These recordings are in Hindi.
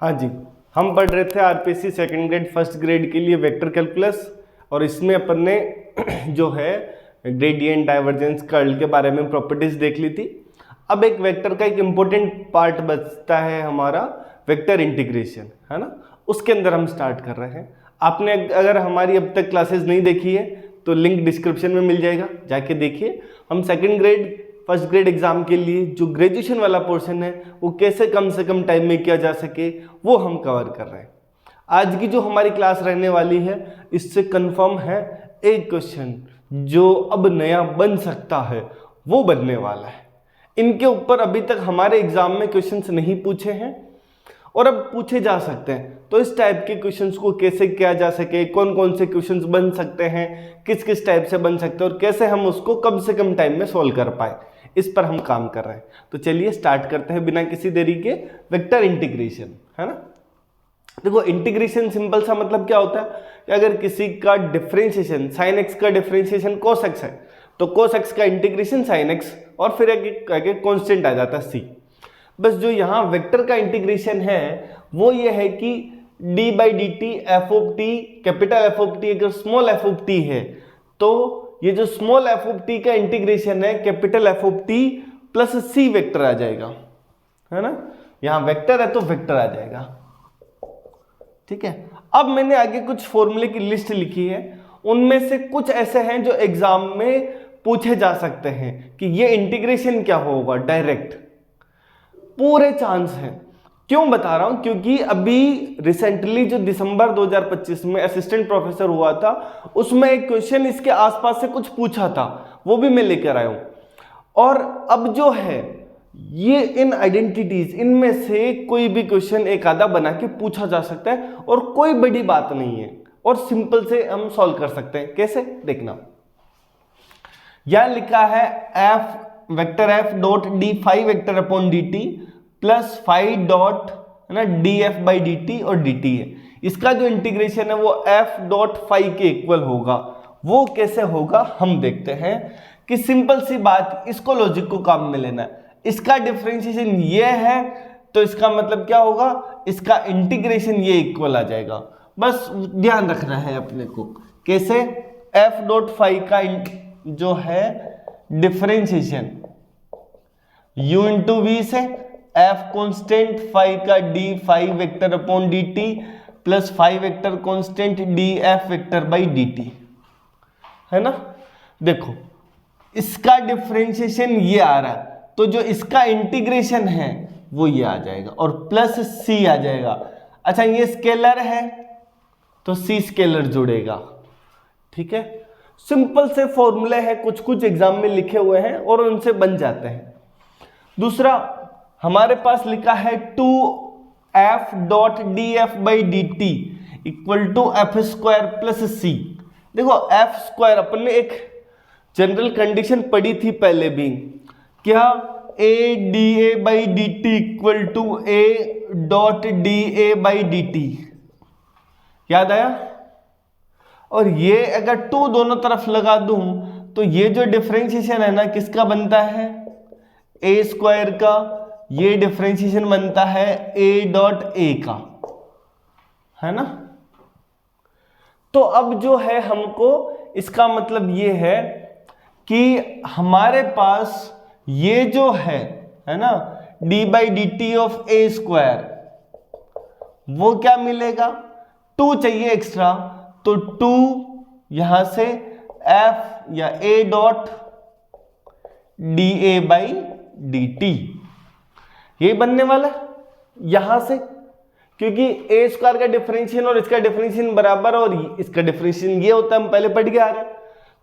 हाँ जी, हम पढ़ रहे थे RPSC second grade first grade के लिए वेक्टर कैलकुलस, और इसमें अपन ने जो है ग्रेडियंट, डाइवर्जेंस, कर्ल के बारे में प्रॉपर्टीज देख ली थी। अब एक वेक्टर का एक इम्पोर्टेंट पार्ट बचता है हमारा वेक्टर इंटीग्रेशन, है ना। उसके अंदर हम स्टार्ट कर रहे हैं। आपने अगर हमारी अब तक क्लासेस नहीं देखी है तो लिंक डिस्क्रिप्शन में मिल जाएगा, जाके देखिए। हम second grade first grade exam के लिए जो ग्रेजुएशन वाला पोर्शन है वो कैसे कम से कम टाइम में किया जा सके वो हम कवर कर रहे हैं। आज की जो हमारी क्लास रहने वाली है इससे कंफर्म है एक क्वेश्चन जो अब नया बन सकता है वो बनने वाला है। इनके ऊपर अभी तक हमारे एग्जाम में क्वेश्चंस नहीं पूछे हैं और अब पूछे जा सकते हैं। तो इस टाइप के क्वेश्चंस को कैसे किया जा सके, कौन कौन से क्वेश्चंस बन सकते हैं, किस किस टाइप से बन सकते हैं और कैसे हम उसको कम से कम टाइम में सॉल्व कर पाए, इस पर हम काम कर रहे हैं। तो चलिए स्टार्ट करते हैं बिना किसी देरी के वेक्टर इंटीग्रेशन, है ना। देखो, इंटीग्रेशन सिंपल सा मतलब क्या होता है कि अगर किसी का डिफरेंशिएशन साइन एक्स का डिफरेंशिएशन कोस एक्स है तो कोस एक्स का इंटीग्रेशन साइन एक्स और फिर एक कांस्टेंट आ जाता है सी। बस जो यहाँ वेक्टर का इंटीग्रेशन है वो ये है कि D by D T F of T, capital F of T अगर स्मॉल एफ ऑफ टी है तो ये जो स्मॉल एफ ऑफ टी का इंटीग्रेशन है capital F of T plus C vector आ जाएगा, है ना। यहाँ वेक्टर है तो वेक्टर आ जाएगा, ठीक है। अब मैंने आगे कुछ फॉर्मूले की लिस्ट लिखी है, उनमें से कुछ ऐसे हैं जो एग्जाम में पूछे जा सकते हैं कि ये इंटीग्रेशन क्या होगा, डायरेक्ट पूरे चांस हैं। क्यों बता रहा हूं, क्योंकि अभी रिसेंटली जो दिसंबर 2025 में असिस्टेंट प्रोफेसर हुआ था उसमें एक क्वेश्चन इसके आसपास से कुछ पूछा था, वो भी मैं लेकर आया हूं। और अब जो है ये इन आइडेंटिटीज, इनमें से कोई भी क्वेश्चन एक आधा बना के पूछा जा सकता है और कोई बड़ी बात नहीं है और सिंपल से हम सॉल्व कर सकते हैं। कैसे, देखना। यहां लिखा है f vector f dot d phi vector upon D T plus phi dot, है ना, d F by D t और डी टी है। इसका जो इंटीग्रेशन है वो एफ डॉट फाई के इक्वल होगा। वो कैसे होगा हम देखते हैं कि सिंपल सी बात, इसको लॉजिक को काम में लेना है। इसका डिफरेंशिएशन ये है तो इसका मतलब क्या होगा, इसका इंटीग्रेशन ये इक्वल आ जाएगा। बस ध्यान रखना है अपने को। कैसे, एफ डॉट फाई का जो है डिफरेंशिएशन u इंटू वी से एफ कॉन्स्टेंट फाई का d phi vector upon D T plus phi vector constant d f vector by D t, है ना। देखो, इसका डिफरेंशिएशन ये आ रहा है तो जो इसका इंटीग्रेशन है वो ये आ जाएगा और प्लस सी आ जाएगा। अच्छा, ये स्केलर है तो सी स्केलर जुड़ेगा, ठीक है। सिंपल से फॉर्मूले हैं, कुछ कुछ एग्जाम में लिखे हुए हैं और उनसे बन जाते हैं। दूसरा हमारे पास लिखा है 2f dot D F by D T equal to F square plus C. देखो, एफ स्क्वायर अपन ने एक जनरल कंडीशन पढ़ी थी पहले भी, क्या, a d a by D T equal to a dot d a by D t, याद आया। और ये अगर 2 दोनों तरफ लगा दूं तो ये जो डिफरेंशिएशन है ना किसका बनता है, ए स्क्वायर का। ये डिफरेंशिएशन बनता है ए डॉट ए का, है ना। तो अब जो है हमको इसका मतलब ये है कि हमारे पास ये जो है ना, D by D T of A square, वो क्या मिलेगा, 2 चाहिए एक्स्ट्रा तो 2 यहां से एफ या ए dot d a by D T, ये बनने वाला है यहां से, क्योंकि ए स्क्वायर का डिफरेंशिएशन और इसका डिफरेंशिएशन बराबर और इसका डिफरेंशिएशन ये होता है, हम पहले पढ़ के आ रहे हैं।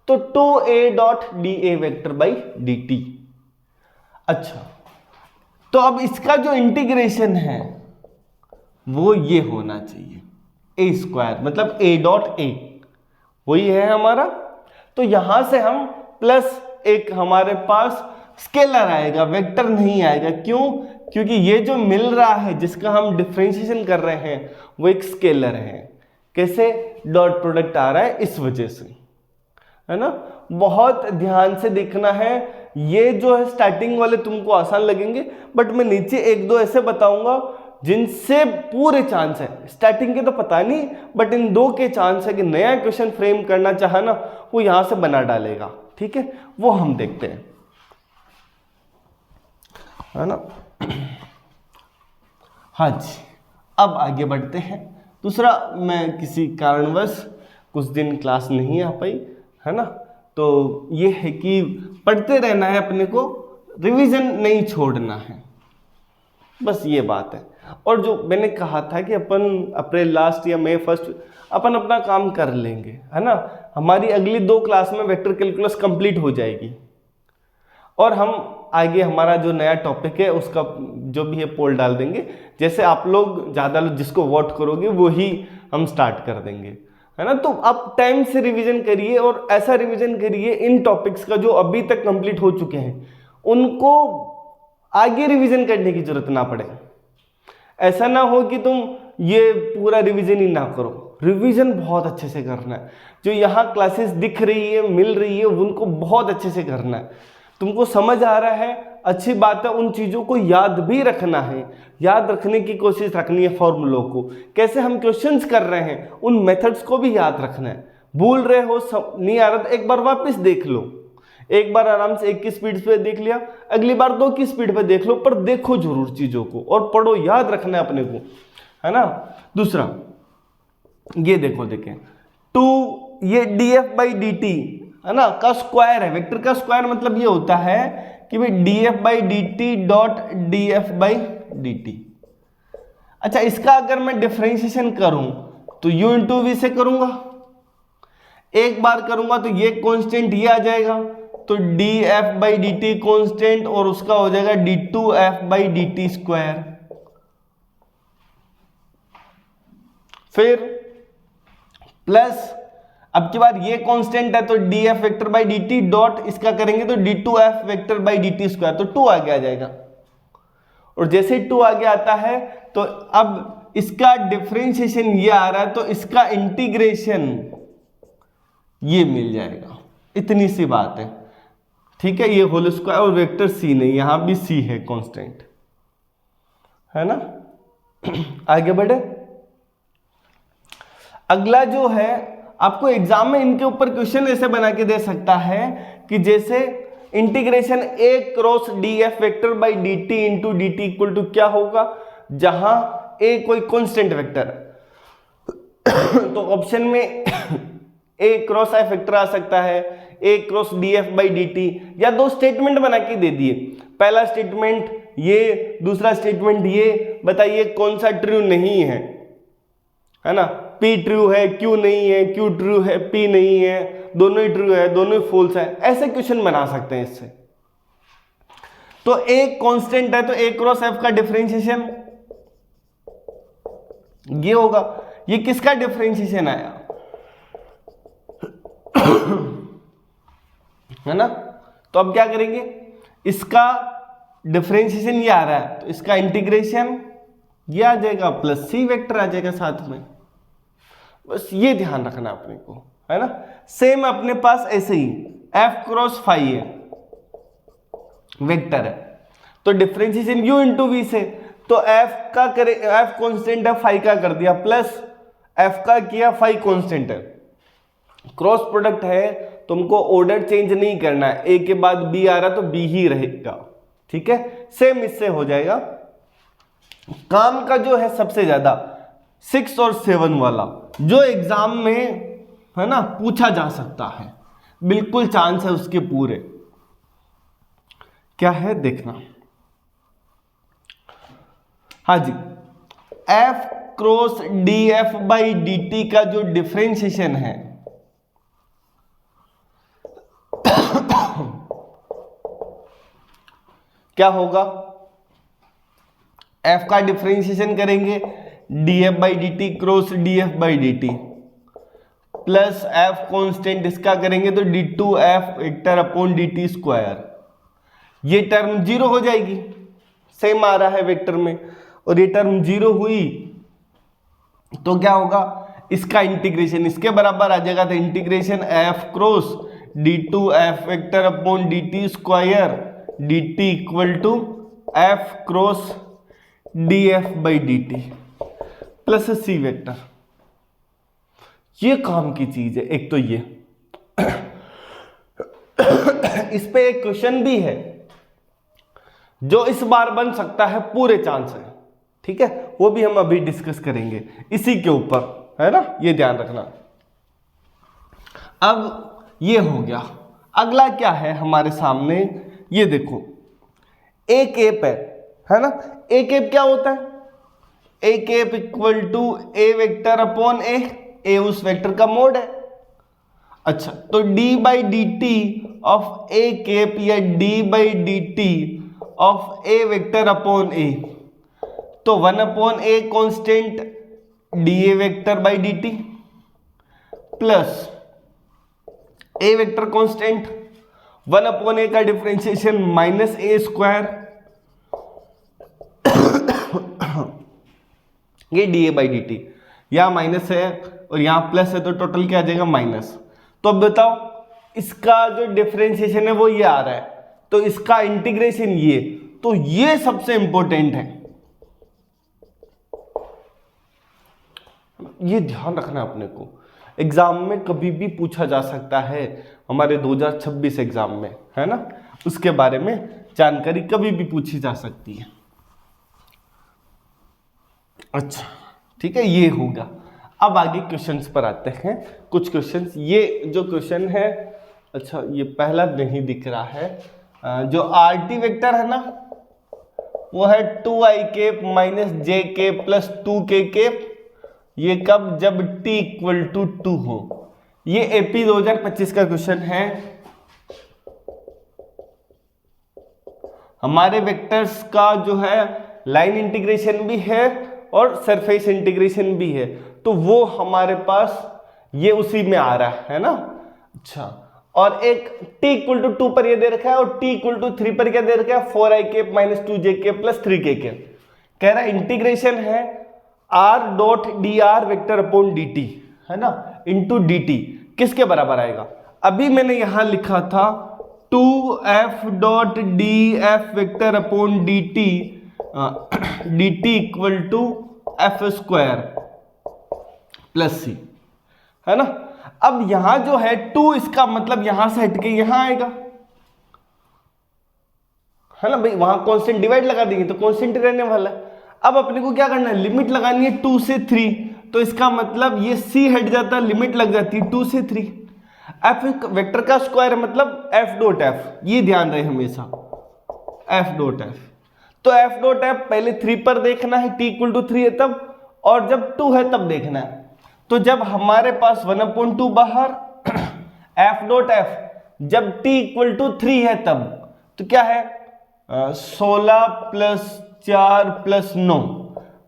तो 2a dot d A vector by D T. अच्छा, तो अब इसका जो इंटीग्रेशन है वो ये होना चाहिए, ए स्क्वायर मतलब ए डॉट ए, वही है हमारा। तो यहां से हम प्लस एक हमारे पास स्केलर आएगा, वेक्टर नहीं आएगा। क्यों, क्योंकि ये जो मिल रहा है जिसका हम डिफरेंशिएशन कर रहे हैं वो एक स्केलर है। कैसे, डॉट प्रोडक्ट आ रहा है इस वजह से, है ना। बहुत ध्यान से देखना है। ये जो है स्टार्टिंग वाले तुमको आसान लगेंगे बट मैं नीचे 1-2 ऐसे बताऊंगा जिनसे पूरे चांस है, स्टार्टिंग के तो पता नहीं, बट इन 2 के चांस है कि नया क्वेश्चन फ्रेम करना चाहे ना वो यहां से बना डालेगा। ठीक है, वो हम देखते हैं, है ना। हाँ जी, अब आगे बढ़ते हैं। दूसरा, मैं किसी कारणवश कुछ दिन क्लास नहीं आ पाई, है ना, तो ये है कि पढ़ते रहना है अपने को, रिवीजन नहीं छोड़ना है, बस ये बात है। और जो मैंने कहा था कि अपन अप्रैल लास्ट या मई फर्स्ट अपन अपना काम कर लेंगे, है ना, हमारी अगली 2 क्लास में वेक्टर कैलकुलस कंप्लीट हो जाएगी और हम आगे हमारा जो नया टॉपिक है उसका जो भी है पोल डाल देंगे। जैसे आप लोग ज़्यादा जिसको वोट करोगे वो ही हम स्टार्ट कर देंगे, है ना। तो आप टाइम से रिवीजन करिए और ऐसा रिवीजन करिए इन टॉपिक्स का जो अभी तक कंप्लीट हो चुके हैं उनको आगे रिवीजन करने की जरूरत ना पड़े। ऐसा ना हो कि तुम ये पूरा रिवीजन ही ना करो, रिवीजन बहुत अच्छे से करना है। जो यहाँ क्लासेस दिख रही है मिल रही है उनको बहुत अच्छे से करना है। तुमको समझ आ रहा है, अच्छी बात है, उन चीज़ों को याद भी रखना है, याद रखने की कोशिश रखनी है, फॉर्मूलों को कैसे हम क्वेश्चंस कर रहे हैं उन मेथड्स को भी याद रखना है। भूल रहे हो, नहीं आ रहा तो एक बार वापस देख लो, एक बार आराम से 1 की स्पीड पे देख लिया, अगली बार 2 की स्पीड पे देख लो, पर देखो जरूर चीज़ों को और पढ़ो, याद रखना है अपने को, है ना। दूसरा ये देखो, देखें 2 ये df/dt है ना का स्क्वायर है। वेक्टर का स्क्वायर मतलब ये होता है कि भाई df/dt डॉट df/dt। अच्छा, इसका अगर मैं डिफरेंशिएशन करूं तो u इंटू वी से करूंगा, एक बार करूंगा तो ये कांस्टेंट ये आ जाएगा, तो df/dt कांस्टेंट और उसका हो जाएगा d2f/dt स्क्वायर। फिर प्लस अब की बार ये कांस्टेंट है तो df vector by dt dot इसका करेंगे तो d2f vector by dt square, तो 2 आगे आ जाएगा। और जैसे 2 आगे आता है तो अब इसका डिफरेंशिएशन ये आ रहा है तो इसका इंटीग्रेशन ये मिल जाएगा। इतनी सी बात है, ठीक है। ये होल स्क्वायर और वेक्टर c नहीं, यहां भी c है कांस्टेंट, है ना। आगे बढ़े। अगला जो है आपको एग्जाम में इनके ऊपर क्वेश्चन ऐसे बना के दे सकता है कि जैसे integration a cross df vector by dt into d T equal to क्या होगा, जहां a कोई कांस्टेंट वेक्टर है तो ऑप्शन में a क्रॉस f वेक्टर आ सकता है, a cross df by dt, या 2 स्टेटमेंट बना के दे दिए। पहला स्टेटमेंट ये, दूसरा स्टेटमेंट ये, बताइए कौन सा ट्रू नहीं है ना। P ट्रू है, Q नहीं है, Q ट्रू है, P नहीं है, दोनों ही ट्रू है, दोनों ही फॉल्स है। ऐसे क्वेश्चन बना सकते हैं इससे। तो एक कांस्टेंट है तो a क्रॉस f का डिफरेंशिएशन ये होगा। ये किसका डिफरेंशिएशन आया है ना। तो अब क्या करेंगे, इसका डिफरेंशिएशन ये आ रहा है तो इसका इंटीग्रेशन ये आ जाएगा प्लस c वेक्टर आ जाएगा साथ में। बस ये ध्यान रखना अपने को, है ना। सेम अपने पास ऐसे ही f क्रॉस फाई है, वेक्टर है, तो डिफरेंशिएशन u इंटू वी से, तो f का करे, f कांस्टेंट है, फाई का कर दिया, प्लस f का किया, फाई कांस्टेंट है, क्रॉस प्रोडक्ट है, तुमको ऑर्डर चेंज नहीं करना है, a के बाद b आ रहा तो b ही रहेगा, ठीक है। सेम इससे हो जाएगा। काम का जो है सबसे ज्यादा 6 और 7 वाला जो एग्जाम में है ना पूछा जा सकता है, बिल्कुल चांस है उसके पूरे। क्या है देखना। हाँ जी, f cross df by dt का जो डिफरेंशिएशन है क्या होगा, f का डिफरेंशिएशन करेंगे df by dt cross df by dt plus f constant इसका करेंगे तो d2f vector upon dt square. ये टर्म 0 हो जाएगी, सेम आ रहा है वेक्टर में, और ये टर्म 0 हुई तो क्या होगा, इसका इंटीग्रेशन इसके बराबर आ जाएगा, तो integration f cross d2f vector upon dt square dt equal to f cross df/dt plus C vector. ये काम की चीज है। एक तो ये इस पे एक क्वेश्चन भी है जो इस बार बन सकता है, पूरे चांस है, ठीक है, वो भी हम अभी डिस्कस करेंगे इसी के ऊपर, है ना, ये ध्यान रखना। अब ये हो गया। अगला क्या है हमारे सामने, ये देखो, ए कैप है ना। ए कैप क्या होता है? A cap equal to A vector upon A उस वेक्टर का मोड है। अच्छा, तो d/dt ऑफ ए कैप या d/dt of A vector upon A, तो 1/a constant dA vector by dt plus A vector constant 1/a का डिफरेंशिएशन माइनस ए स्क्वायर, ये dA/dt, यहां माइनस है और यहां प्लस है, तो टोटल क्या आ जाएगा? माइनस। तो अब बताओ, इसका जो डिफरेंशिएशन है वो ये आ रहा है, तो इसका इंटीग्रेशन ये, तो ये सबसे इंपॉर्टेंट है, ये ध्यान रखना अपने को। एग्जाम में कभी भी पूछा जा सकता है, हमारे 2026 एग्जाम में, है ना, उसके बारे में जानकारी कभी भी पूछी जा सकती है। अच्छा, ठीक है, ये होगा। अब आगे क्वेश्चंस पर आते हैं। कुछ क्वेश्चंस, ये जो क्वेश्चन है, अच्छा ये पहला नहीं दिख रहा है, जो आरटी वेक्टर है ना, वो है 2i कैप माइनस जे कैप प्लस 2k कैप, ये कब? जब t इक्वल टू 2 हो। ये एपी 2025 का क्वेश्चन है। हमारे वेक्टर्स का जो है लाइन इंटीग्रेशन भी है और सरफेस इंटीग्रेशन भी है, तो वो हमारे पास ये उसी में आ रहा है ना। अच्छा, और एक t इक्वल टू 2 पर ये दे रखा है और t इक्वल टू 3 पर क्या दे रखा है? 4i cap minus 2j cap plus 3k cap. कह रहा है इंटीग्रेशन है r dot dr vector upon dt, है ना, इंटू dt, किसके बराबर आएगा? अभी मैंने यहां लिखा था 2f dot df vector upon dt, dt equal to F square plus C, है ना। अब यहां जो है 2, इसका मतलब यहां से हटके यहां आएगा, है ना भाई, वहां कांस्टेंट डिवाइड लगा देंगे तो कांस्टेंट रहने वाला है। अब अपने को क्या करना है? लिमिट लगानी है 2 से 3, तो इसका मतलब ये c हट जाता है, लिमिट लग जाती है 2 से 3। f वेक्टर का स्क्वायर मतलब f डॉट f, ये ध्यान रहे हमेशा, f डॉट f। तो f डॉट f पहले 3 पर देखना है, t इक्वल टू 3 है तब, और जब 2 है तब देखना है। तो जब हमारे पास 1/2 बाहर, f डॉट f जब t इक्वल टू 3 है तब, तो क्या है? 16 plus 4 plus 9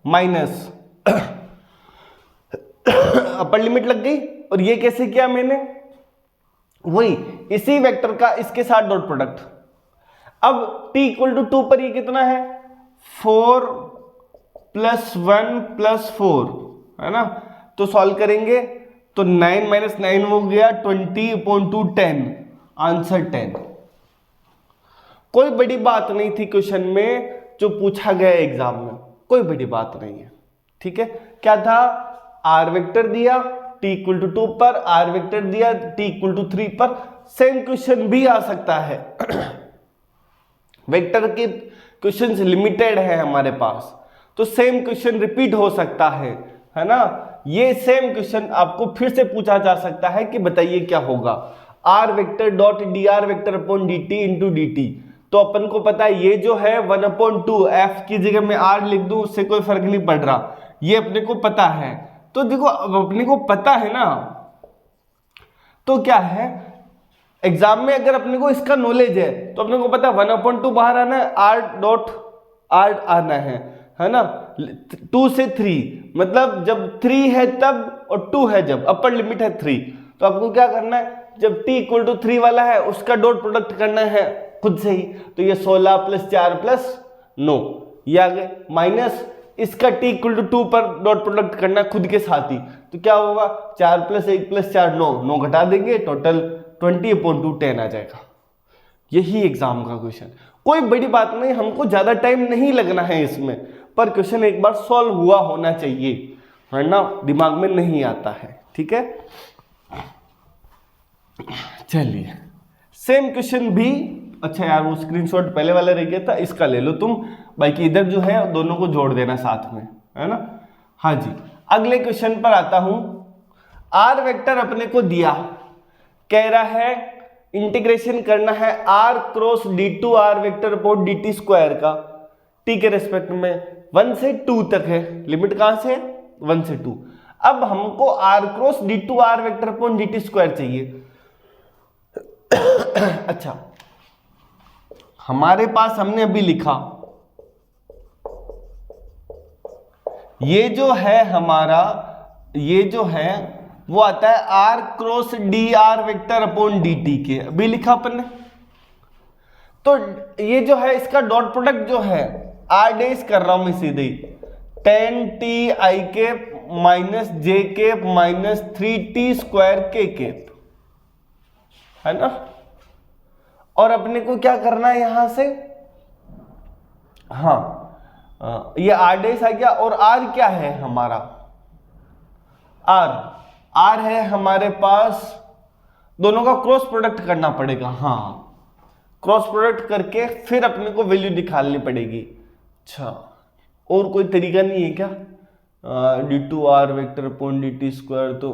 minus upper limit लग गई। और ये कैसे किया मैंने? वही इसी वेक्टर का इसके साथ डॉट प्रोडक्ट। अब t इक्वल टू 2 पर ये कितना है? 4 प्लस 1 प्लस 4, है ना। तो सॉल्व करेंगे तो 9 माइनस 9 हो गया 20/2 10, आंसर 10। कोई बड़ी बात नहीं थी क्वेश्चन में जो पूछा गया एग्जाम में, कोई बड़ी बात नहीं है, ठीक है। क्या था? आर वेक्टर दिया t इक्वल टू 2 पर, आर वेक्टर दिया t इक्वल टू 3 पर। सेम क्वेश्चन भी आ सकता है वेक्टर के क्वेश्चंस लिमिटेड है हमारे पास, तो सेम क्वेश्चन रिपीट हो सकता है ना। ये सेम क्वेश्चन आपको फिर से पूछा जा सकता है कि बताइए क्या होगा? R vector dot D R vector upon D t into d t. तो अपन को पता है ये जो है 1/2, f की जगह में r लिख दूं उससे कोई फर्क नहीं पड़ रहा, ये अपने को पता है। तो देखो, अब अपने को पता है ना, तो क्या है, एग्जाम में अगर अपने को इसका नॉलेज है तो अपने को पता है 1/2 बाहर आना है, r डॉट r आना है ना। 2 से 3 मतलब जब 3 है तब और 2 है जब, अपर लिमिट है 3, तो आपको क्या करना है? जब t इक्वल टू 3 वाला है उसका डॉट प्रोडक्ट करना है खुद से ही। तो ये 16 प्लस 4 प्लस 9 ये आ गए, माइनस इसका t इक्वल टू 2 पर डॉट प्रोडक्ट करना खुद के साथ ही। तो क्या होगा? 4 प्लस 1 प्लस 4 9 घटा देंगे, टोटल 20/2 10 आ जाएगा। यही एग्जाम का क्वेश्चन, कोई बड़ी बात नहीं, हमको ज्यादा टाइम नहीं लगना है इसमें, पर क्वेश्चन एक बार सॉल्व हुआ होना चाहिए, वरना दिमाग में नहीं आता है। ठीक है, चलिए सेम क्वेश्चन भी, अच्छा यार वो स्क्रीनशॉट पहले वाला रह गया था, इसका ले लो तुम, बाकी इधर जो है दोनों को जोड़ देना साथ में, है ना। हाँ जी, अगले क्वेश्चन पर आता हूं। आर वेक्टर अपने को दिया, कह रहा है इंटीग्रेशन करना है R cross D two R vector upon D T square का, टी के रेस्पेक्ट में 1 से 2 तक है, लिमिट कहां से 1 से 2। अब हमको R cross D two R vector upon D T square चाहिए। अच्छा, हमारे पास हमने अभी लिखा, ये जो है हमारा, ये जो है वो आता है R cross D are vector upon D T के, अभी लिखा अपन ने। तो ये जो है इसका डॉट प्रोडक्ट जो है आर डेस कर रहा हूं मैं सीधे, 10 T I cap minus J cap minus 3t square के केप, है ना। और अपने को क्या करना है यहां से, हाँ ये आर डेस आ गया, और आर क्या है हमारा, आर है हमारे पास, दोनों का क्रॉस प्रोडक्ट करना पड़ेगा। हाँ, क्रॉस प्रोडक्ट करके फिर अपने को वैल्यू निकालनी पड़ेगी। अच्छा, और कोई तरीका नहीं है क्या, D two R vector upon D T square, तो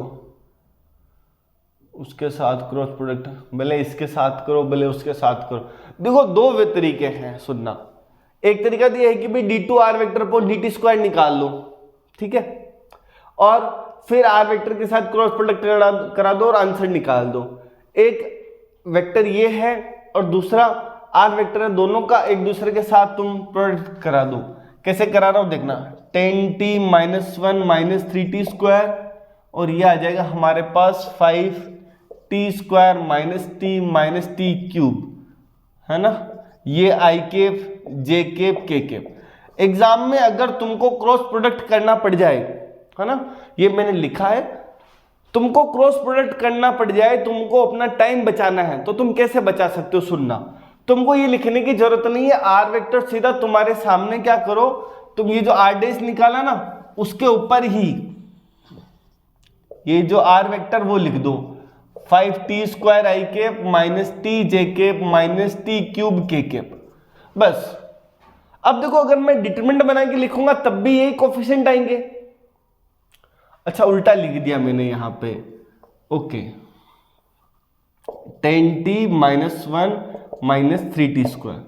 उसके साथ क्रॉस प्रोडक्ट, भले इसके साथ करो भले उसके साथ करो। देखो दो वे तरीके हैं सुनना, एक तरीका ये है कि भाई D two R vector upon D T square निकाल लो, ठीक है, और फिर आर वेक्टर के साथ क्रॉस प्रोडक्ट करा दो और आंसर निकाल दो। एक वेक्टर ये है और दूसरा आर वेक्टर है, दोनों का एक दूसरे के साथ तुम प्रोडक्ट करा दो। कैसे करा रहा हूं देखना, 10t minus 1 minus 3t square, और ये आ जाएगा हमारे पास 5t square minus t minus t cube, है ना। ये आई केप जे केप के केप। एग्जाम में अगर तुमको क्रॉस प्रोडक्ट करना पड़ जाए, है ना, ये मैंने लिखा है, तुमको क्रॉस प्रोडक्ट करना पड़ जाए, तुमको अपना टाइम बचाना है, तो तुम कैसे बचा सकते हो सुनना। तुमको ये लिखने की जरूरत नहीं है, आर वेक्टर सीधा तुम्हारे सामने क्या करो, तुम ये जो आर डेस निकाला ना उसके ऊपर ही ये जो आर वेक्टर वो लिख दो, 5t square I cap minus T J cap minus T cube K cap, बस। अब देखो अगर मैं डिटरमिनेंट बना के लिखूंगा तब भी यही कोफिशिएंट आएंगे। अच्छा, उल्टा लिख दिया मैंने यहां पे, okay, 10t minus 1 minus 3t square,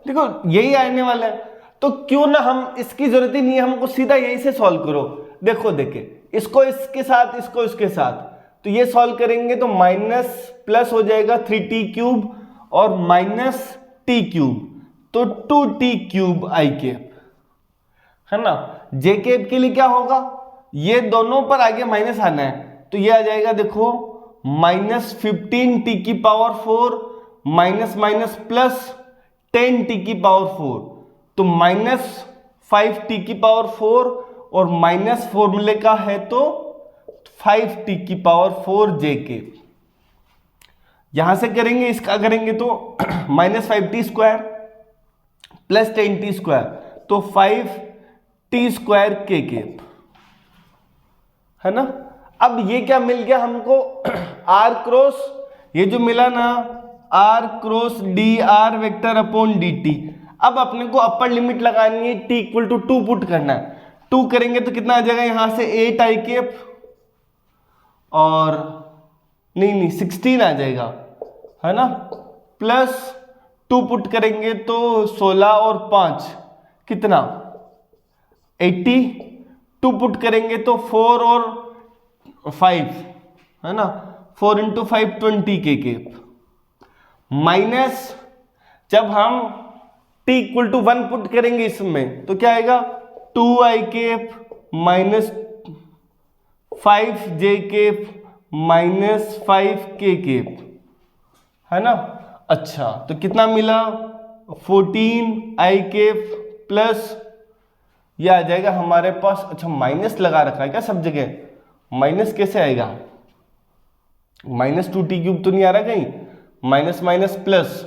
देखो यही आने वाला है, तो क्यों ना हम, इसकी जरूरत ही नहीं है हमको, सीधा यहीं से सॉल्व करो। देखो देखे, इसको इसके साथ, इसको इसके साथ, तो ये सॉल्व करेंगे तो माइनस प्लस हो जाएगा 3t क्यूब और माइनस t क्यूब, तो 2t क्यूब आई केप, है ना। जे केप के लिए क्या होगा, ये दोनों पर आगे माइनस आना है, तो ये आ जाएगा देखो माइनस 15t की power 4 minus minus plus 10t की पावर 4, तो माइनस 5t की पावर 4 और माइनस फॉर्मूले का है तो 5t की पावर 4 जे के। यहां से करेंगे, इसका करेंगे तो minus 5t square plus 10t square, तो 5t स्क्वायर के केप, है ना। अब ये क्या मिल गया हमको, आर क्रॉस, ये जो मिला ना R cross D are vector upon D T. अब अपने को अपर लिमिट लगानी है, टी इक्वल टू 2 पुट करना है, 2 करेंगे तो कितना आ जाएगा यहां से 8 आई केप, और नहीं 16 आ जाएगा, है ना, प्लस 2 पुट करेंगे तो 16 और 5 कितना 80, 2 पुट करेंगे तो 4 और 5, है ना, 4 इंटू 5 20 के केप, माइनस जब हम t इक्वल टू 1 पुट करेंगे इसमें तो क्या आएगा 2 I cap minus 5 J cap minus 5 K cap, है ना। अच्छा, तो कितना मिला 14 आई केप प्लस ये आ जाएगा हमारे पास, अच्छा माइनस लगा रखा है क्या सब जगह, माइनस कैसे आएगा, माइनस 2t क्यूब तो नहीं आ रहा कहीं, माइनस माइनस प्लस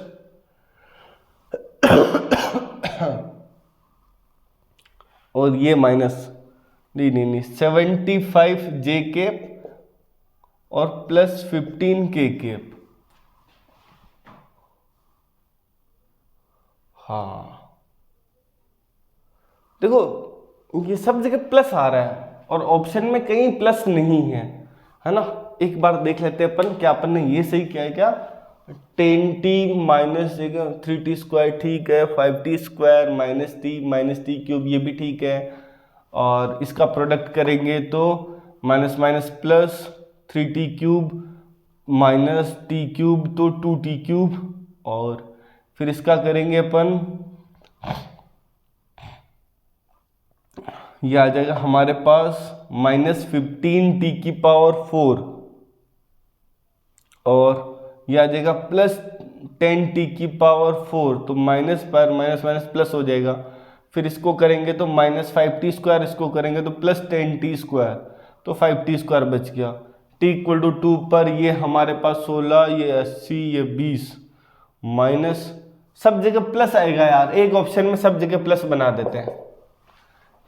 और ये माइनस नहीं 75 जे कैप और प्लस 15 के कैप। हाँ देखो ये सब जगह प्लस आ रहा है और ऑप्शन में कहीं प्लस नहीं है ना। एक बार देख लेते हैं अपन, क्या अपन ने ये सही किया है क्या? 10t माइनस 3t स्क्वायर ठीक है, 5t square minus T cube ये भी ठीक है, और इसका प्रोडक्ट करेंगे तो minus minus plus 3t cube minus T cube तो 2t क्यूब, और फिर इसका करेंगे अपन, ये आ जाएगा हमारे पास माइनस 15t की पावर 4 और यह आ जाएगा प्लस 10t की पावर 4, तो माइनस पर माइनस माइनस प्लस हो जाएगा। फिर इसको करेंगे तो माइनस 5t स्क्वायर, इसको करेंगे तो प्लस 10t स्क्वायर, तो 5t स्क्वायर बच गया। t इक्वल टू 2 पर ये हमारे पास 16, ये 80, ये 20, माइनस सब जगह प्लस आएगा यार, एक ऑप्शन में सब जगह प्लस बना देते हैं,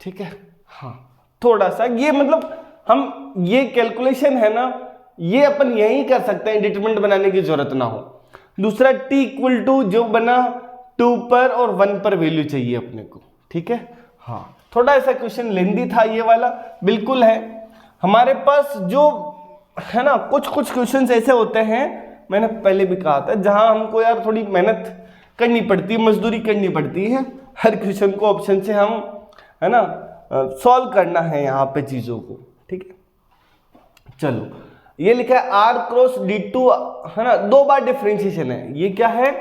ठीक है। हाँ थोड़ा सा ये मतलब हम ये कैलकुलेशन है ना, ये अपन यही कर सकते हैं, डिटरमिनेंट बनाने की जरूरत ना हो। दूसरा t इक्वल टू जो बना 2 पर और 1 पर वैल्यू चाहिए अपने को, ठीक है। हाँ थोड़ा ऐसा क्वेश्चन लेंदी था ये वाला, बिल्कुल है हमारे पास जो है ना, कुछ क्वेश्चंस ऐसे होते हैं, मैंने पहले भी कहा था, जहां हमको यार थोड़ी मेहनत करनी पड़ती है, मजदूरी करनी पड़ती है, हर क्वेश्चन को ऑप्शन से हम है ना सॉल्व करना है यहाँ पे चीजों को, ठीक है। चलो ये लिखा है r क्रॉस d2 है ना, 2 बार डिफरेंशिएशन है, ये क्या है?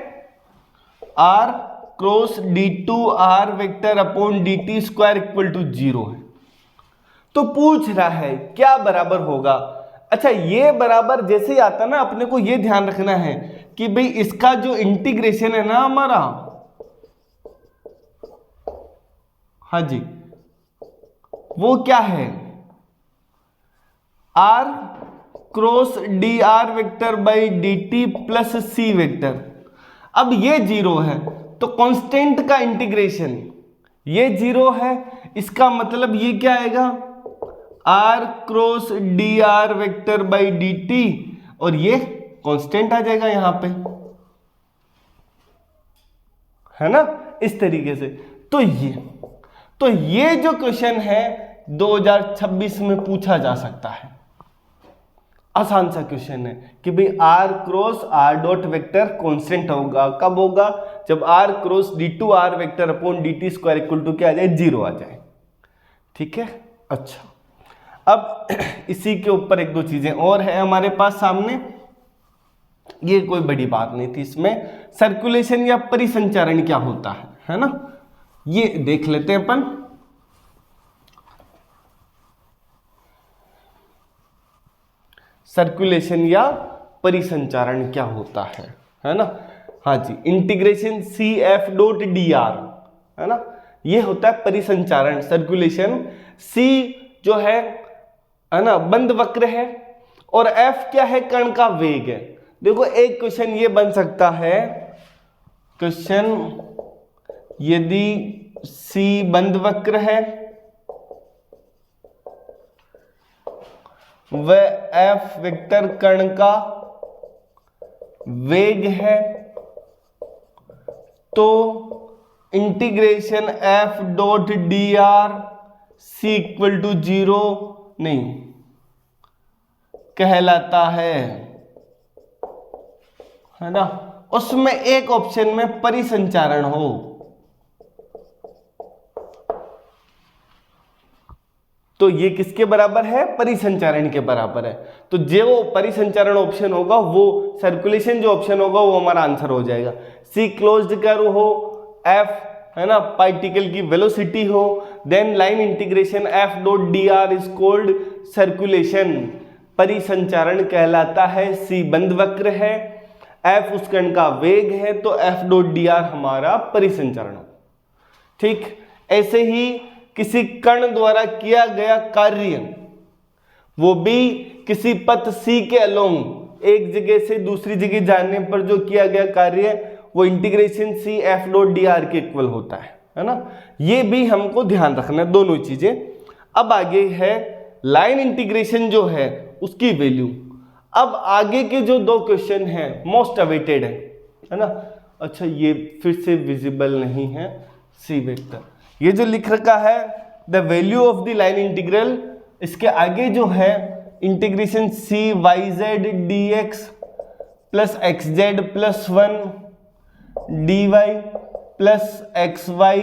r cross d2 r vector upon dt square equal to 0 है। तो पूछ रहा है क्या बराबर होगा। अच्छा ये बराबर जैसे ही आता ना, अपने को ये ध्यान रखना है कि भाई इसका जो इंटीग्रेशन है ना हमारा, हाँ जी, वो क्या है? r cross D are vector by D T plus C vector. अब ये 0 है तो कांस्टेंट का इंटीग्रेशन ये 0 है, इसका मतलब ये क्या आएगा? r cross D are vector by D t, और ये कांस्टेंट आ जाएगा यहां पे, है ना, इस तरीके से। तो ये जो क्वेश्चन है 2026 में पूछा जा सकता है, आसान सा क्वेश्चन है कि भाई r cross r dot vector constant होगा, कब होगा? जब r cross d2 r vector upon dt square equal to क्या आ जाए? 0 आ जाए, ठीक है। अच्छा अब इसी के ऊपर 1-2 चीजें और है हमारे पास सामने, ये कोई बड़ी बात नहीं थी इसमें। सर्कुलेशन या परिसंचारण क्या होता है ना, ये देख लेते हैं अपन। सर्कुलेशन या परिसंचारण क्या होता है ना। हाँ जी, integration C F dot D R है ना, ये होता है परिसंचारण। सर्कुलेशन सी जो है ना बंद वक्र है, और एफ क्या है? कण का वेग है। देखो एक क्वेश्चन ये बन सकता है, क्वेश्चन यदि सी बंद वक्र है व एफ वेक्टर कण का वेग है, तो integration F dot D R C equal to 0 नहीं कहलाता है ना। उसमें एक ऑप्शन में परिसंचारण हो, तो ये किसके बराबर है? परिसंचारण के बराबर है। तो जो परिसंचारण ऑप्शन होगा वो, सर्कुलेशन जो ऑप्शन होगा वो हमारा आंसर हो जाएगा। सी क्लोज्ड कर्व हो, एफ है ना पार्टिकल की वेलोसिटी हो, then line integration F dot D r is called circulation, परिसंचारण कहलाता है। सी बंद वक्र है, एफ उस कण का वेग है, तो एफ डॉट डी आर हमारा परिसंचारण। ठीक ऐसे ही किसी कण द्वारा किया गया कार्य, वो भी किसी पथ सी के अलोंग एक जगह से दूसरी जगह जाने पर जो किया गया कार्य, वो integration C F dot D R के इक्वल होता है। है ना। ये भी हमको ध्यान रखना है, दोनों चीजें। अब आगे है लाइन इंटीग्रेशन जो है उसकी वैल्यू। अब आगे के जो दो क्वेश्चन हैं मोस्ट अवेटेड है ना। अच्छा, ये फिर से विजिबल नहीं है, सी वेक्टर, ये जो लिख रखा है the value of the line integral, इसके आगे जो है integration C y z d x plus x Z plus 1 d y plus x Y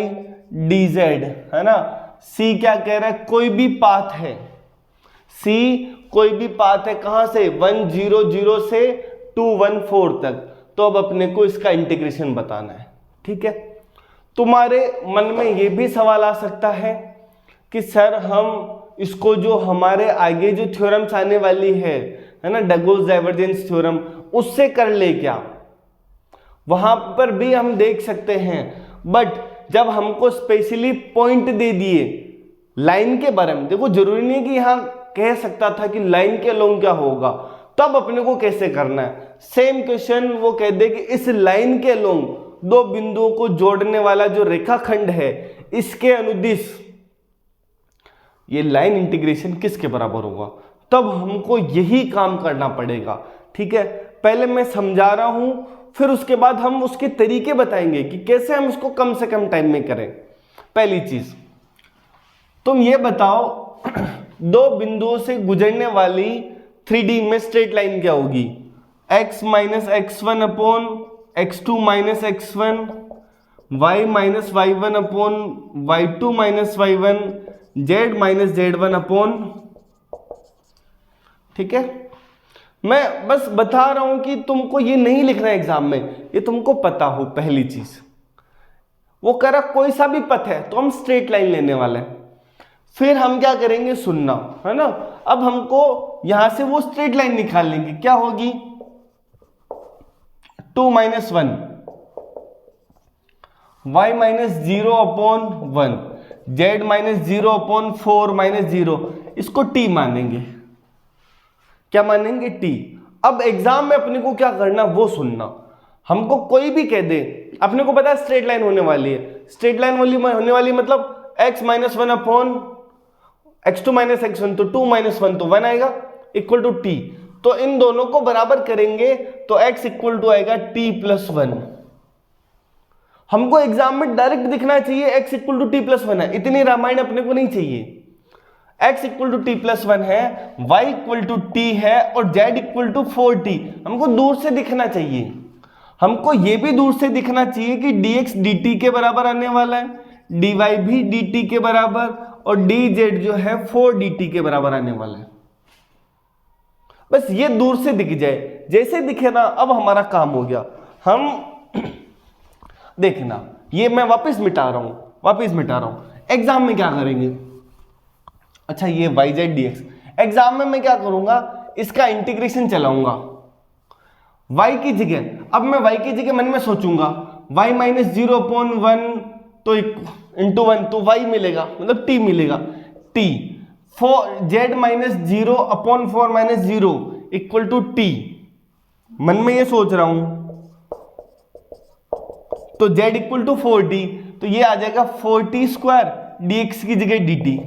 D z, है ना। सी क्या कह रहा है, कोई भी पाथ है, सी कोई भी पाथ है, कहां से 100 से 214 तक। तो अब अपने को इसका इंटीग्रेशन बताना है, ठीक है। तुम्हारे मन में ये भी सवाल आ सकता है कि सर हम इसको जो हमारे आगे जो थ्योरम्स आने वाली है ना, डगोस डाइवर्जेंस थ्योरम, उससे कर ले क्या। वहां पर भी हम देख सकते हैं, बट जब हमको स्पेशली पॉइंट दे दिए लाइन के बारे में, देखो जरूरी नहीं है कि यहां कह सकता था कि लाइन के अलोंग क्या होगा, तब अपने को कैसे करना है। सेम क्वेश्चन वो कह दे कि इस लाइन के अलोंग दो बिंदुओं को जोड़ने वाला जो रेखाखंड है, इसके अनुदिश ये लाइन इंटीग्रेशन किसके बराबर होगा, तब हमको यही काम करना पड़ेगा, ठीक है। पहले मैं समझा रहा हूं, फिर उसके बाद हम उसके तरीके बताएंगे कि कैसे हम इसको कम से कम टाइम में करें। पहली चीज, तुम ये बताओ दो बिंदुओं से गुजरने वाली 3D में स्ट्रेट लाइन क्या होगी, x minus x1 upon x2 minus x1, y minus y1 upon y2 minus y1, z minus z1 upon, ठीक है। मैं बस बता रहा हूं कि तुमको ये नहीं लिखना है एग्जाम में, ये तुमको पता हो। पहली चीज वो करा कोई सा भी पथ है तो हम स्ट्रेट लाइन लेने वाले हैं। फिर हम क्या करेंगे, सुनना, है ना। अब हमको यहां से वो स्ट्रेट लाइन निकाल लेंगे, क्या होगी 2 minus 1, y minus 0 upon 1, z minus 0 upon 4 minus 0, इसको t मानेंगे। क्या मानेंगे, t। अब एग्जाम में अपने को क्या करना वो सुनना। हमको कोई भी कह दे, अपने को पता है स्ट्रेट लाइन होने वाली है, स्ट्रेट लाइन होने वाली मतलब x minus 1 upon x2 minus x1, तो 2 माइनस 1 तो 1 आएगा इक्वल टू t। तो इन दोनों को बराबर करेंगे तो x इक्वल टू आएगा t प्लस 1। हमको एग्जाम में डायरेक्ट दिखना चाहिए x equal to t plus 1 है, इतनी रामायण अपने को नहीं चाहिए। x equal to t plus 1 है, y इक्वल टू t है और z इक्वल टू 4t। हमको दूर से दिखना चाहिए। हमको ये भी दूर से दिखना चाहिए कि dx dt के बराबर आने वाला है, dy भी dt के बराबर, और dz जो है 4dt के बराबर आने वाला है। बस ये दूर से दिख जाए, जैसे दिखे ना, अब हमारा काम हो गया। हम देखना, ये मैं वापस मिटा रहा हूं। एग्जाम में क्या करेंगे, अच्छा ये yz dx, एग्जाम में मैं क्या करूंगा, इसका इंटीग्रेशन चलाऊंगा y की जगह। अब मैं y की जगह मन में सोचूंगा y माइनस 0 अपॉन 1 तो इंटू 1 तो y मिलेगा, मतलब t मिलेगा, t। z minus 0 upon 4 minus 0 equal to t। मन में ये सोच रहा हूं, तो z इक्वल टू 4t, तो ये आ जाएगा 4t स्क्वायर dx की जगह dt,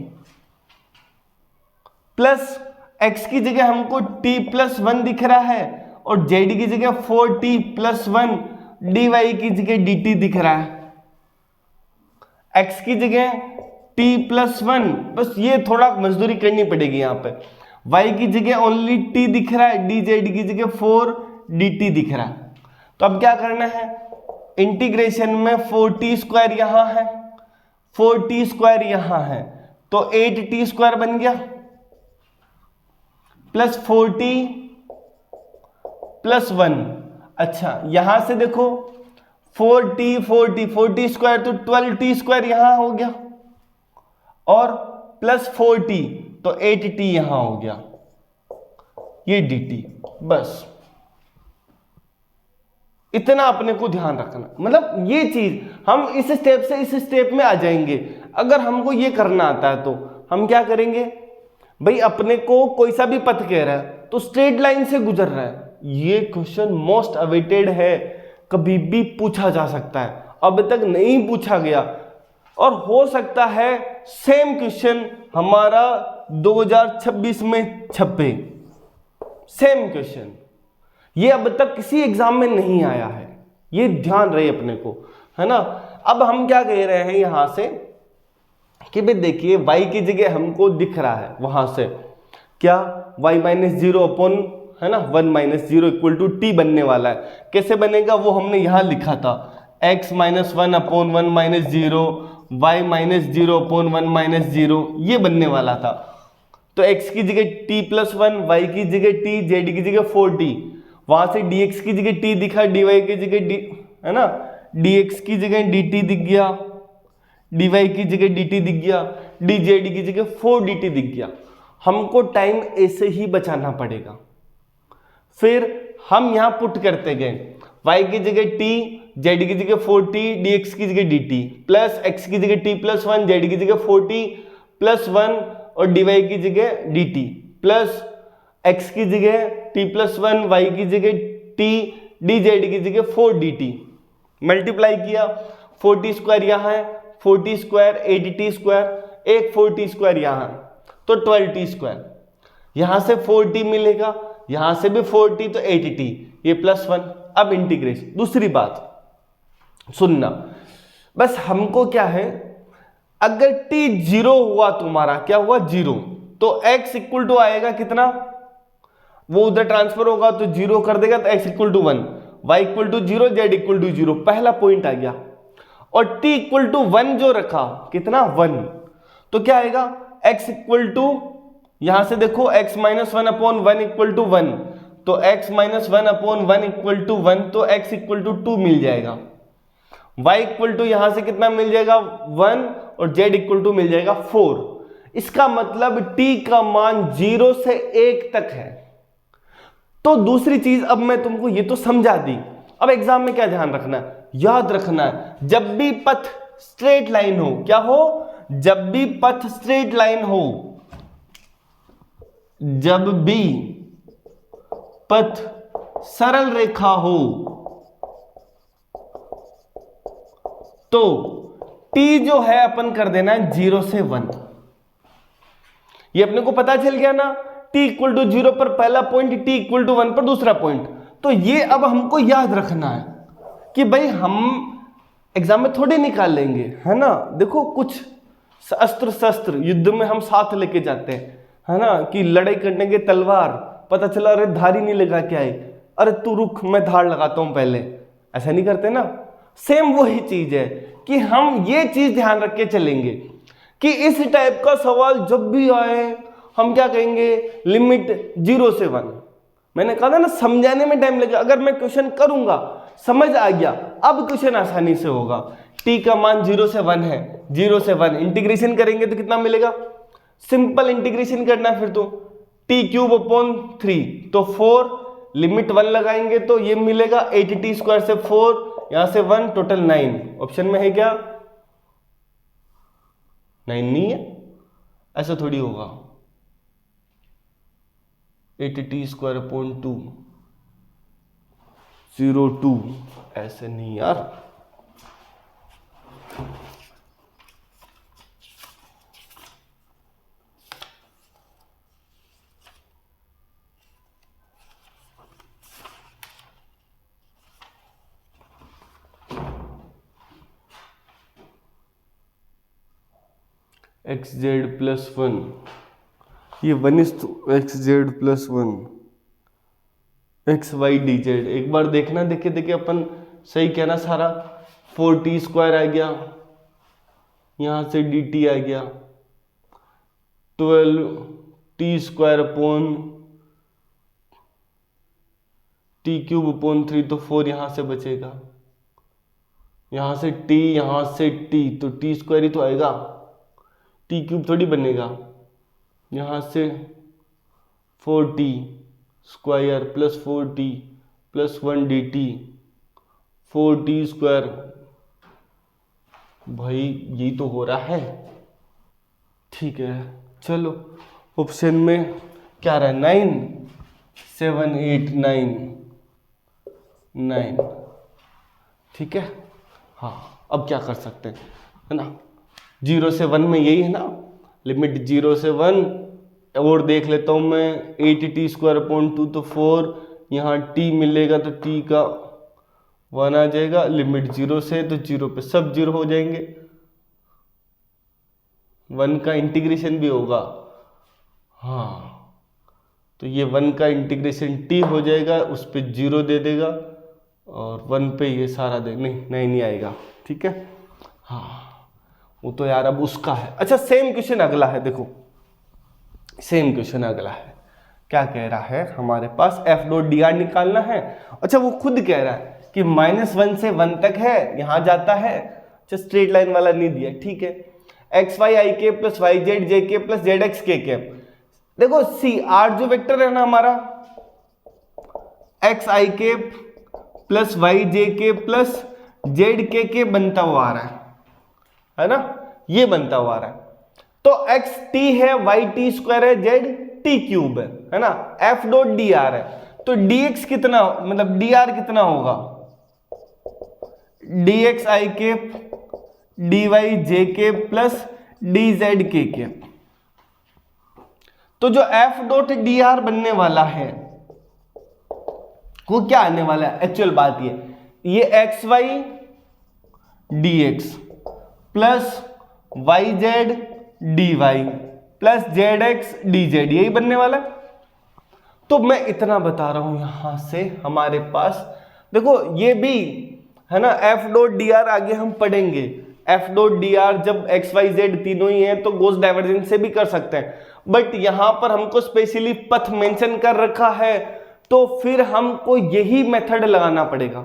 प्लस x की जगह हमको t प्लस 1 दिख रहा है, और z की जगह 4t प्लस 1 dy की जगह dt दिख रहा है। x की जगह t प्लस 1, बस ये थोड़ा मजदूरी करनी पड़ेगी यहाँ पे। y की जगह ओनली t दिख रहा है, dz की जगह 4 dt दिख रहा है। तो अब क्या करना है, इंटीग्रेशन में 4t स्क्वायर यहां है, 4t स्क्वायर यहां है, तो 8t स्क्वायर बन गया, प्लस 4t प्लस 1। अच्छा यहां से देखो 4t स्क्वायर तो 12t स्क्वायर यहां हो गया, और प्लस 4t तो 8t यहां हो गया, ये dt। बस इतना अपने को ध्यान रखना, मतलब ये चीज हम इस स्टेप से इस स्टेप में आ जाएंगे। अगर हमको ये करना आता है तो हम क्या करेंगे, भाई अपने को कोई सा भी पथ कह रहा है तो स्ट्रेट लाइन से गुजर रहा है। ये क्वेश्चन मोस्ट अवेटेड है, कभी भी पूछा जा सकता है, अब तक नहीं पूछा गया। और हो सकता है सेम क्वेश्चन हमारा 2026 में छपे, सेम क्वेश्चन। ये अब तक किसी एग्जाम में नहीं आया है, ये ध्यान रहे अपने को, है ना। अब हम क्या कह रहे हैं यहां से कि भाई देखिए y की जगह हमको दिख रहा है वहां से क्या y माइनस जीरो अपॉन, है ना, 1 minus zero equal to T बनने वाला है। कैसे बनेगा वो हमने यहां लिखा था, x minus one upon 1 minus zero, y minus zero upon 1 minus zero, ये बनने वाला था। तो x की जगह t प्लस 1, y की जगह t, z की जगह 4t, वहां से dx की जगह t दिखा, dy की जगह d, है ना, dx की जगह dt दिख गया, dy की जगह dt दिख गया, dz की जगह 4dt दिख गया। हमको टाइम ऐसे ही बचाना पड़ेगा। फिर हम यहां पुट करते गए, y की जगह t, z की जगह 4t, dx की जगह dt, प्लस x की जगह t प्लस 1, z की जगह 4t प्लस 1 और dy की जगह dt, प्लस x की जगह t प्लस 1, y की जगह t, dz की जगह 4dt। मल्टीप्लाई किया, 4t स्क्वायर यहाँ है, 4t स्क्वायर 80t स्क्वायर, एक 4t स्क्वायर यहाँ, तो 12t स्क्वायर, यहां से 4t मिलेगा, यहां से भी 4t, तो 80t, ये प्लस 1। अब इंटीग्रेशन, दूसरी बात सुनना, बस हमको क्या है, अगर t जीरो हुआ तुम्हारा, क्या हुआ जीरो, तो x इक्वल टू आएगा कितना, वो उधर ट्रांसफर होगा तो जीरो कर देगा, तो x equal to 1, y equal to zero, z equal to zero, पहला पॉइंट आ गया। और t इक्वल टू 1 जो रखा, कितना 1, तो क्या आएगा x इक्वल टू, यहां से देखो x minus 1 upon 1 equal to 1, तो x minus 1 upon 1 equal to 1, तो x इक्वल टू 2 मिल जाएगा। y इक्वल टू यहां से कितना मिल जाएगा 1, और z इक्वल टू मिल जाएगा 4। इसका मतलब t का मान 0 से 1 तक है। तो दूसरी चीज, अब मैं तुमको ये तो समझा दी, अब एग्जाम में क्या ध्यान रखना है, याद रखना है, जब भी पथ स्ट्रेट लाइन हो, क्या हो, जब भी पथ स्ट्रेट लाइन हो, जब भी पथ सरल रेखा हो, तो t जो है अपन कर देना है 0 से 1। ये अपने को पता चल गया ना, t इक्वल टू 0 पर पहला पॉइंट, t इक्वल टू 1 पर दूसरा पॉइंट। तो ये अब हमको याद रखना है कि भाई हम एग्जाम में थोड़े निकाल लेंगे, है ना। देखो कुछ अस्त्र शस्त्र युद्ध में हम साथ लेके जाते हैं, है ना, कि लड़ाई करने के तलवार, पता चला अरे धारी नहीं लगा के आई, अरे तू रुक मैं धार लगाता हूं पहले, ऐसा नहीं करते ना। सेम वही चीज है कि हम ये चीज ध्यान रख के चलेंगे कि इस टाइप का सवाल जब भी आए हम क्या कहेंगे, लिमिट 0 से 1। मैंने कहा था ना समझाने में टाइम लगेगा, अगर मैं क्वेश्चन करूंगा समझ आ गया, अब क्वेश्चन आसानी से होगा। t का मान 0 से 1 है, 0 से 1 इंटीग्रेशन करेंगे तो कितना मिलेगा, सिंपल इंटीग्रेशन करना है फिर तो t क्यूब अपॉन 3, तो 4, लिमिट 1 लगाएंगे तो ये मिलेगा 80t स्क्वायर से 4, यहां से 1, टोटल 9। ऑप्शन में है क्या 9 नहीं है, ऐसा थोड़ी होगा, 80t स्क्वायर अपॉन 2, 02, ऐसे नहीं यार। एक्स जेड प्लस 1, ये 1 is X Z plus 1, X Y D Z. एक बार देखना, देखे देखे अपन सही कहना सारा, 4t स्क्वायर आ गया, यहां से dt आ गया, 12t square upon t cube upon 3, तो 4 यहां से बचेगा, यहां से t, यहां से t, तो t स्क्वायर ही तो आएगा, t क्यूब थोड़ी बनेगा, यहां से 4t square plus 4t plus 1 dt, 4t square, भाई यही तो हो रहा है। ठीक है चलो, ऑप्शन में क्या रहा है 9, 7, 8, 9। ठीक है, हाँ अब क्या कर सकते हैं, है ना, 0 से 1 में यही है ना, लिमिट 0 से 1, और देख लेता हूँ मैं 8t² 2 तो 4, यहाँ t मिलेगा तो t का 1 आ जाएगा, लिमिट 0 से, तो 0 पे सब 0 हो जाएंगे, 1 का इंटीग्रेशन भी होगा, हाँ तो ये 1 का इंटीग्रेशन t हो जाएगा, उस पे 0 दे देगा, और 1 पे ये सारा दे, नहीं आएगा, ठीक है, हाँ वो तो यार अब उसका है। अच्छा सेम क्वेश्चन अगला है, देखो सेम क्वेश्चन अगला है, क्या कह रहा है, हमारे पास F.dr निकालना है। अच्छा वो खुद कह रहा है कि -1 से 1 तक है, यहां जाता है, अच्छा स्ट्रेट लाइन वाला नहीं दिया, ठीक है, एक्स वाई आई के प्लस वाई जेड जे के प्लस जेड एक्स के कैप। देखो सी आर जो वेक्टर है ना हमारा, एक्स आई के प्लस वाई जे के प्लस जेड के बनता हुआ आ रहा है ना, ये बनता हुआ आ रहा है, तो एक्स टी है, वाई टी स्क्वायर है, जेड टी क्यूब है ना, F.dr है, तो dx कितना, मतलब dr कितना होगा, dx आई के dy जे के प्लस dz के। तो जो F.dr बनने वाला है वो क्या आने वाला है, एक्चुअल बात ये X Y dx plus Y Z dy plus Z X dz, यही बनने वाला है। तो मैं इतना बता रहा हूं यहां से हमारे पास देखो ये भी है ना, F.dr आगे हम पढ़ेंगे, F.dr जब x y z तीनों ही हैं तो गॉस डाइवर्जेंस से भी कर सकते हैं, बट यहां पर हमको स्पेशली पथ मेंशन कर रखा है, तो फिर हमको यही मेथड लगाना पड़ेगा।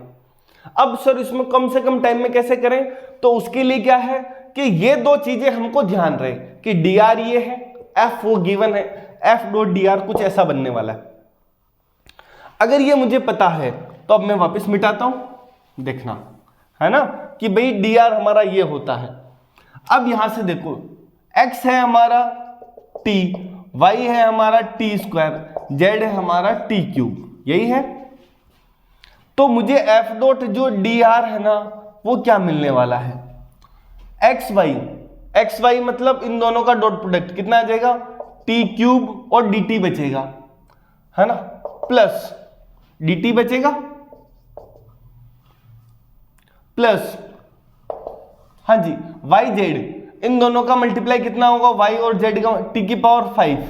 अब सर इसमें कम से कम टाइम में कैसे करें, तो उसके लिए क्या है कि ये दो चीजें हमको ध्यान रहे कि dr ये है, f वो गिवन है, F.dr कुछ ऐसा बनने वाला है। अगर ये मुझे पता है तो अब मैं वापस मिटाता हूं, देखना है ना कि भाई dr हमारा ये होता है। अब यहां से देखो x है हमारा t, y है हमारा t स्क्वायर, z है हमारा t क्यूब, यही है। तो मुझे F डॉट जो dr है ना वो क्या मिलने वाला है, एक्स वाई मतलब इन दोनों का डॉट प्रोडक्ट कितना आ जाएगा, t क्यूब और dt बचेगा, है ना, प्लस dt बचेगा प्लस, हाँ जी वाई जेड, इन दोनों का मल्टीप्लाई कितना होगा, y और z का t की पावर 5,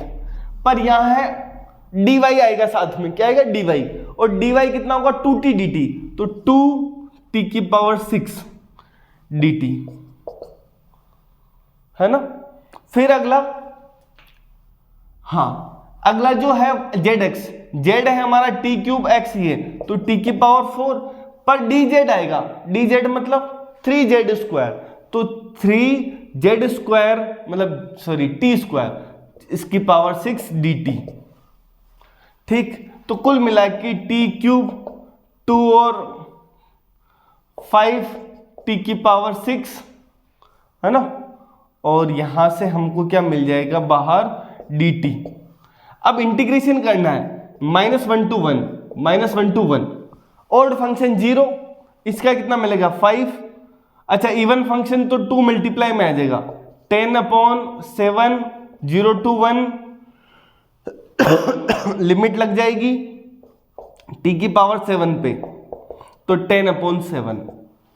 पर यहां है dy आएगा साथ में, क्या आएगा dy, और dy कितना होगा 2t dt, तो 2t की पावर 6 dt, है ना। फिर अगला, हाँ अगला जो है zx, z है हमारा t क्यूब x ही है, तो t की पावर 4, पर dz आएगा, dz मतलब 3z स्क्वायर, तो 3z स्क्वायर मतलब सॉरी t स्क्वायर, इसकी पावर 6 dt, ठीक। तो कुल मिला कि t क्यूब 2 और 5 t की पावर 6, है ना, और यहां से हमको क्या मिल जाएगा बाहर dt। अब इंटीग्रेशन करना है -1 to 1, ऑड फंक्शन 0, इसका कितना मिलेगा 5, अच्छा इवन फंक्शन तो 2 मल्टीप्लाई में आ जाएगा, 10/7 0 to 1 लिमिट लग जाएगी t की पावर 7 पे, तो 10/7,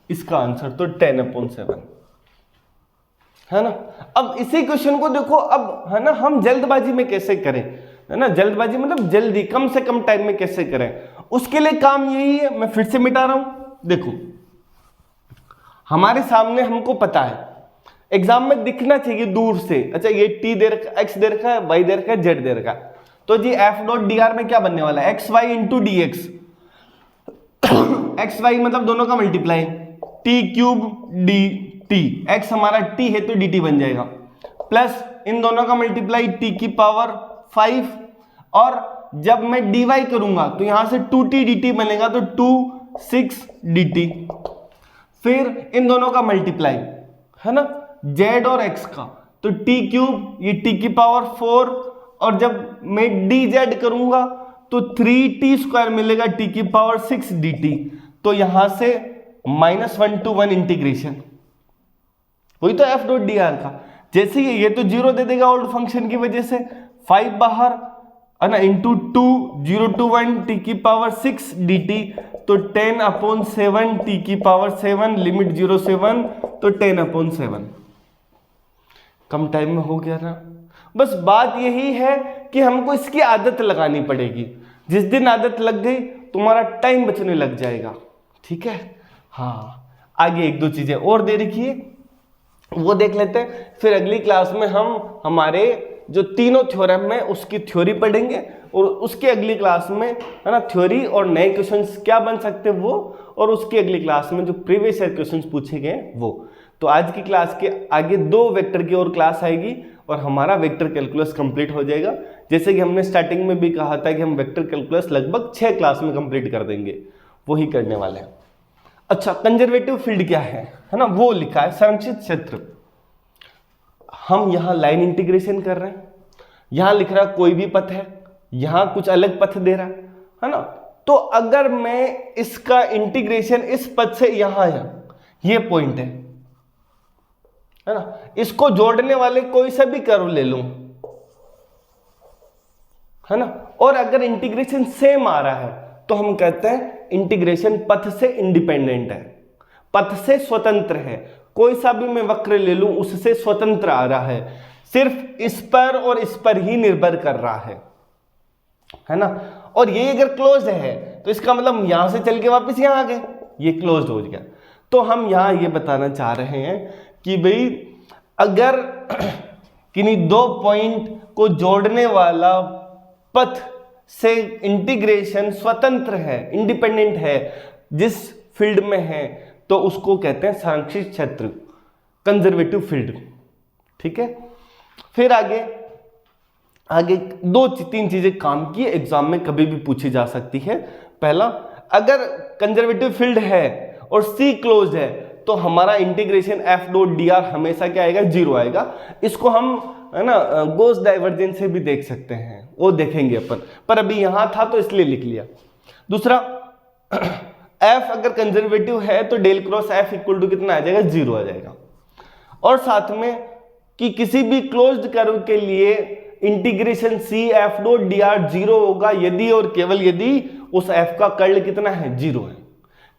इसका आंसर तो 10/7, है ना। अब इसी क्वेश्चन को देखो, अब है ना हम जल्दबाजी में कैसे करें, है ना, जल्दबाजी मतलब जल्दी कम से कम टाइम में कैसे करें, उसके लिए काम यही है, मैं फिर से मिटा रहा हूं। देखो हमारे सामने हमको पता है, एग्जाम में दिखना चाहिए दूर से, अच्छा ये t दे रखा, x दे रखा है, y दे रखा है, z दे रखा है, तो जी F.dr में क्या बनने वाला है, X Y into D X, X Y मतलब दोनों का multiply, t cube D T, X हमारा t है तो dt बन जाएगा, प्लस इन दोनों का मल्टीप्लाई t की पावर 5, और जब मैं dy करूंगा तो यहां से 2t dt बनेगा, तो 2 6 dt, फिर इन दोनों का मल्टीप्लाई, है ना, z और x का, तो t क्यूब ये t की पावर 4, और जब मैं dz करूंगा तो 3t स्क्वायर मिलेगा t की पावर 6 dt, तो यहां से -1 to 1 इंटीग्रेशन वही तो एफ डॉट डी आर का। जैसे ये तो 0 दे देगा ओल्ड फंक्शन की वजह से, 5 बाहर है ना, इंटू 2 0 to 1 टी की पावर 6 डी टी, तो 10/7 टी की पावर 7, लिमिट 0 से 1 तो 10/7। कम टाइम में हो गया ना। बस बात यही है कि हमको इसकी आदत लगानी पड़ेगी। जिस दिन आदत लग गई तुम्हारा टाइम बचने लग जाएगा, ठीक है। हाँ, आगे एक दो चीजें और दे रखी है, वो देख लेते हैं। फिर अगली क्लास में हम हमारे जो तीनों थ्योरम है उसकी थ्योरी पढ़ेंगे, और उसके अगली क्लास में है ना थ्योरी और नए क्वेश्चंस क्या बन सकते हैं वो, और उसकी अगली क्लास में जो प्रीवियस ईयर क्वेश्चंस पूछे गए वो। तो आज की क्लास के आगे 2 वेक्टर की और क्लास आएगी और हमारा वेक्टर कैलकुलस कंप्लीट हो जाएगा। जैसे कि हमने स्टार्टिंग में भी कहा था कि हम वेक्टर कैलकुलस लगभग 6 क्लास में कंप्लीट कर देंगे, वही करने वाले हैं। अच्छा, कंजर्वेटिव फील्ड क्या है ना, वो लिखा है संरक्षित क्षेत्र। हम यहां लाइन इंटीग्रेशन कर रहे हैं, यहां लिख रहा कोई भी पथ है, यहां कुछ अलग पथ दे रहा है ना। तो अगर मैं इसका इंटीग्रेशन इस पथ से यहां ये पॉइंट है ना, इसको जोड़ने वाले कोई सा भी कर्व ले लूं, है ना, और अगर इंटीग्रेशन सेम आ रहा है तो हम कहते हैं इंटीग्रेशन पथ से इंडिपेंडेंट है, पथ से स्वतंत्र है। कोई सा भी मैं वक्र ले लूं उससे स्वतंत्र आ रहा है, सिर्फ इस पर और इस पर ही निर्भर कर रहा है ना। और ये अगर क्लोज्ड है तो इसका मतलब यहां से चल के वापस यहां आ गए, ये क्लोज्ड हो गया। तो हम यहां ये बताना चाह रहे हैं कि भाई अगर किन्हीं 2 पॉइंट को जोड़ने वाला पथ से इंटीग्रेशन स्वतंत्र है, इंडिपेंडेंट है, जिस फील्ड में है, तो उसको कहते हैं संरक्षित क्षेत्र, कंजर्वेटिव फील्ड, ठीक है। फिर आगे 2-3 चीजें काम की एग्जाम में कभी भी पूछी जा सकती है। पहला, अगर कंजर्वेटिव फील्ड है और सी क्लोज है तो हमारा integration F dot D R हमेशा क्या आएगा, 0 आएगा। इसको हम है ना गॉस डाइवर्जेंस से भी देख सकते हैं, वो देखेंगे अपन, पर अभी यहां था तो इसलिए लिख लिया। दूसरा, एफ अगर कंजर्वेटिव है तो del cross F equal to कितना आ जाएगा, 0 आ जाएगा। और साथ में कि किसी भी क्लोज्ड कर्व के लिए integration C F dot D R 0 होगा यदि और केवल यदि उस एफ का कर्ल कितना है, 0 है।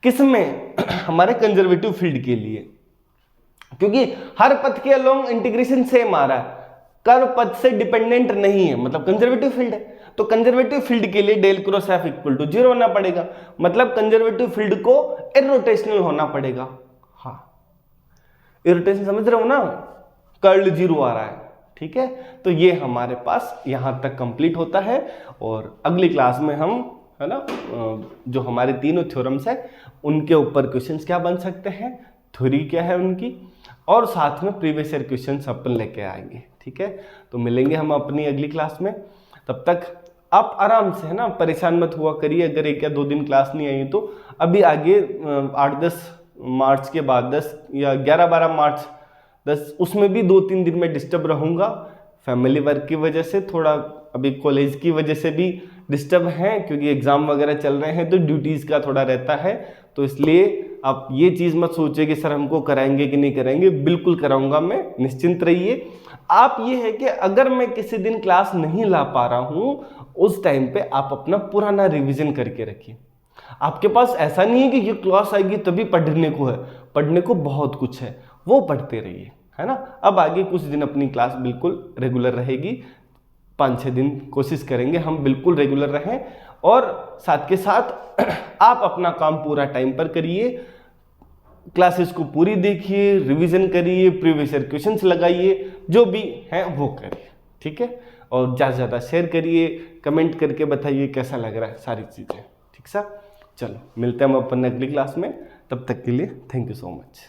किसमें, हमारे कंजर्वेटिव फील्ड के लिए, क्योंकि हर पथ के अलोंग इंटीग्रेशन सेम आ रहा है, कर्व पथ से डिपेंडेंट नहीं है, मतलब कंजर्वेटिव फील्ड है। तो कंजर्वेटिव फील्ड के लिए del cross F equal to 0 होना पड़ेगा, मतलब कंजर्वेटिव फील्ड को इरोटेशनल होना पड़ेगा। हाँ, इरोटेशन समझ रहे हो ना, कर्ल 0 आ रहा है, ठीक है। तो ये हमारे पास यहां तक कंप्लीट होता है, और अगली क्लास में हम है ना जो हमारे तीनों थ्योरम्स है उनके ऊपर क्वेश्चंस क्या बन सकते हैं, थ्योरी क्या है उनकी, और साथ में प्रीवियस ईयर क्वेश्चंस अपन लेके आएंगे, ठीक है। तो मिलेंगे हम अपनी अगली क्लास में, तब तक आप आराम से है ना परेशान मत हुआ करिए अगर 1 या 2 दिन क्लास नहीं आई तो। अभी आगे 8-10 मार्च के बाद 10 या 11-12 मार्च 10 उसमें भी 2-3 दिन में डिस्टर्ब रहूँगा, फैमिली वर्क की वजह से, थोड़ा अभी कॉलेज की वजह से भी डिस्टर्ब हैं, क्योंकि एग्ज़ाम वगैरह चल रहे हैं तो ड्यूटीज़ का थोड़ा रहता है। तो इसलिए आप ये चीज़ मत सोचिए कि सर हमको कराएंगे कि नहीं कराएंगे, बिल्कुल कराऊंगा मैं, निश्चिंत रहिए। आप ये है कि अगर मैं किसी दिन क्लास नहीं ला पा रहा हूँ उस टाइम पे आप अपना पुराना रिवीजन करके रखिए। आपके पास ऐसा नहीं है कि ये क्लास आएगी तभी पढ़ने को है, पढ़ने को बहुत कुछ है, वो पढ़ते रहिए, है ना। अब आगे कुछ दिन अपनी क्लास बिल्कुल रेगुलर रहेगी, 5-6 दिन कोशिश करेंगे हम बिल्कुल रेगुलर रहें, और साथ के साथ आप अपना काम पूरा टाइम पर करिए, क्लासेस को पूरी देखिए, रिवीजन करिए, प्रीवियस ईयर क्वेश्चंस लगाइए, जो भी हैं वो करिए, ठीक है। और ज़्यादा से ज़्यादा शेयर करिए, कमेंट करके बताइए कैसा लग रहा है सारी चीज़ें, ठीक सा। चलो मिलते हैं हम अपन अगली क्लास में, तब तक के लिए थैंक यू सो मच।